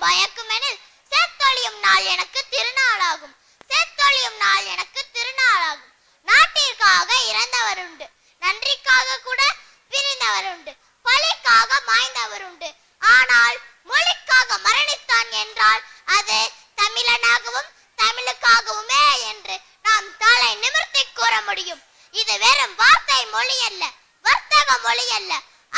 பயக்குமெனில் செத்தொழியும் நாள் எனக்கு திருநாளாகும். செத்தொழியும் நாள் எனக்கு திருநாளாகும். நாட்டிற்காக இறந்தவர் உண்டு, நன்றிக்காக கூட பிரிந்தவர் உண்டு, பழிக்காக மாய்ந்தவர் உண்டு. ஆனால் மொழிக்காக மரணித்தான் என்றால் அது தமிழனாகவும் தமிழுக்காகவுமே என்று நாம் தலை நிமிர்த்தி கூற முடியும். இது வெறும் வார்த்தை மொழி அல்ல, வர்த்தக மொழி அல்ல,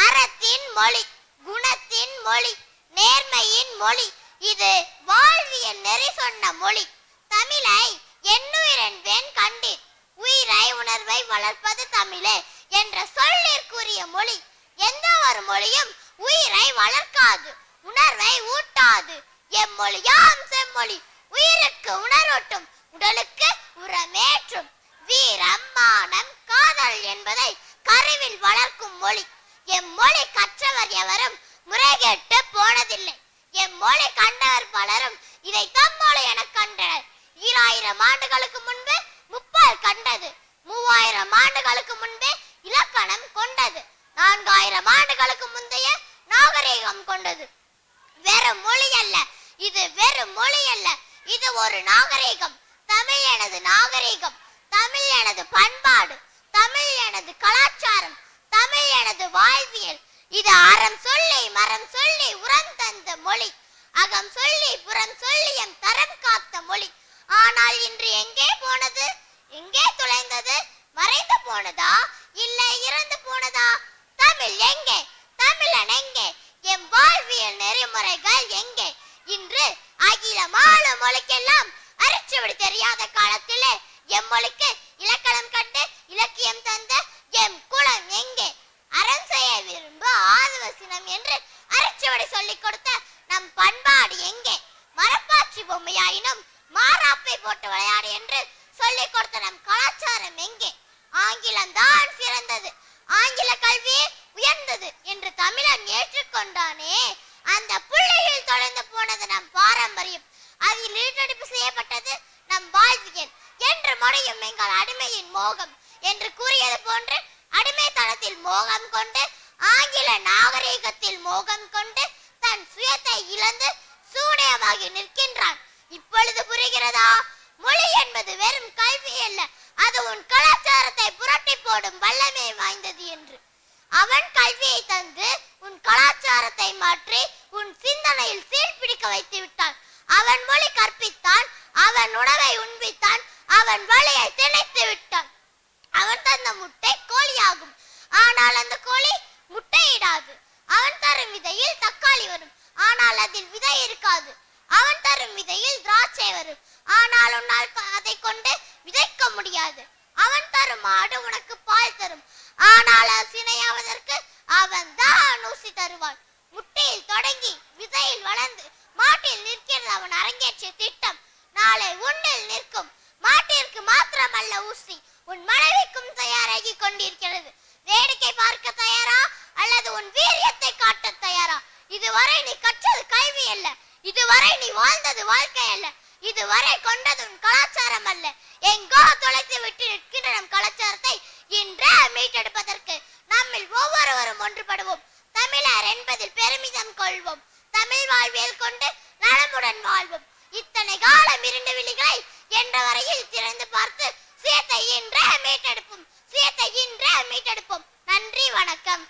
அறத்தின் மொழி, குணத்தின் மொழி, நேர்மையின் மொழி. இது வாழ்வியல் நெறி சொன்ன மொழி. தமிழை எண்ணுயிரென்பேன் கண்டீர், உயிரை உணர்வை வளர்ப்பது தமிழே என்ற சொல்லிற்குரிய மொழி. எந்த ஒரு மொழியும் உயிரை வளர்க்காது, உணர்வை ஊட்டாது. எம்மொழியாம் செம்மொழி உயிருக்கு உணர்வூட்டும், உடலுக்கு உரமேற்றும். வீரம், மானம், காதல் என்பதை கருவில் வளர்க்கும் மொழி. எம்மொழி கற்றவர் எவரும் முறைகேட்டு போனதில்லை. எம்மொழி கண்டவர் பலரும் இதை தம்மொழி என கண்டனர். 2000 ஆண்டுகளுக்கு முன்பு முப்பால் கண்டது, 3000 ஆண்டுகளுக்கு முன்பே இலக்கணம் கொண்டது, 4000 ஆண்டுகளுக்கு முந்தைய நாகரீகம் கொண்டது. வெறும் மொழி அல்ல இது, வெறும் மொழி அல்ல, இது ஒரு நாகரீகம். தமிழ் எனது நாகரீகம், தமிழ் எனது பண்பாடு, தமிழ் எனது கலாச்சாரம், தமிழ் எனது வாழ்வியல். இது அறம் சொல்லி மரம் சொல்லி உரம் தந்த மொழி, அகம் சொல்லி புறம் சொல்லி எம் தரம் காத்த மொழி. ஆனால் இன்று எங்கே போனது? எங்கே தொலைந்தது? மறைந்து போனதா இல்லை இறந்து போனதா? தமிழ் எங்கே? தமிழன் எங்கே? எம் வாழ்வியல் நெறிமுறைகள் எங்கே? இன்று அகிலமான மொழிக்கெல்லாம் அரிச்சுவடி தெரியாத காலத்திலே எம்மொழிக்கு இலக்கணம் கண்டு இலக்கியம் தந்த எம் குலம் எங்கே? அறம் செய்ய விரும்பு ஆதிவசினம் என்று அரிச்சுவடி சொல்லிக் கொடுத்த நம் பண்பாடு எங்கே? மரப்பாச்சி பொம்மையாயினும் மாறாப்பை போட்டு விளையாடு என்று சொல்லிக் கொடுத்த நம் கலாச்சாரம் எங்கே? ஆங்கிலம் தான் சிறந்தது, ஆங்கில கல்வியே உயர்ந்தது என்று தமிழன் ஏற்றுக்கொண்டானே, அந்த புள்ளையில் தொலைந்து போனது நம் பாரம்பரியம். அதில் ஈட்டெடுப்பு செய்யப்பட்டது நம் வாழ்வியல் என்று முடியும் எங்கள் அடிமையின் மோகம் என்று கூறியது போன்று அடிமைத்தனத்தில் மோகம் கொண்டு, ஆங்கில நாகரீகத்தில் மோகம் கொண்டு தன் சுயத்தை இழந்து சூனியமாகி நிற்கின்றான். இப்பொழுது புரிகிறதா? மொழி என்பது வெறும் கல்வி அல்ல, அது உன் கலாச்சாரத்தை புரட்டி போடும் வல்லமை வாய்ந்தது என்று. அவன் கல்வியை தந்து உன் கலாச்சாரத்தை மாற்றி உன் சிந்தனையில் சீர்பிடிக்க வைத்து விட்டான். அவன் மொழி கற்பித்தான், அவன் உணவை உண்பித்தான், அவன் வழியை திணைத்து விட்டான். அவன் தந்த முட்டை கோழியாகும், ஆனால் அந்த கோழி முட்டையிடாது. அவன் தரும் விதையில் தக்காளி வரும், ஆனால் அதில் விதை இருக்காது. அவன் தரும் விதையில் திராட்சை வரும், ஆனால் உன்னால் அதை கொண்டு விதைக்க முடியாது. அவன் தரும் மாடு உனக்கு பால் தரும், ஆனால் சினையாவதற்கு அவன் தான் ஊசி தருவான். முட்டையில் தொடங்கி விதையில் வளர்ந்து மாட்டில் நிற்கிறது அவன் அரங்கேற்றிய திட்டம். நாளை உன்னில் நிற்கும். மாட்டிற்கு மாத்திரமல்ல ஊசி, உன் மனைவிக்கும் தயாராகி கொண்டிருக்கிறது. வேடிக்கை பார்க்க தயாரா அல்லது உன் வீரியத்தை காட்ட தயாரா? இதுவரை நீ கற்றது கல்வி அல்ல, இதுவரை நீ வாழ்ந்தது வாழ்க்கை அல்ல, இதுவரை கொண்டது உன் கலாச்சாரம் அல்ல. எங்கோ தொலைத்து விட்டு நிற்கின்ற நம் கலாச்சாரத்தை இன்றே மீட்டெடுப்பதற்கு நம்மில் ஒவ்வொருவரும் ஒன்றுபடுவோம். தமிழர் என்பதில் பெருமிதம் கொள்வோம். தமிழ் வாழ்வியல் கொண்டு நலமுடன் வாழ்வோம். இத்தனை காலம் இருண்ட விழிகளை என்ற வரையில் திறந்து பார்த்து சுயத்தை இன்றே மீட்டெடுப்போம். சுயத்தை இன்றே மீட்டெடுப்போம். நன்றி, வணக்கம்.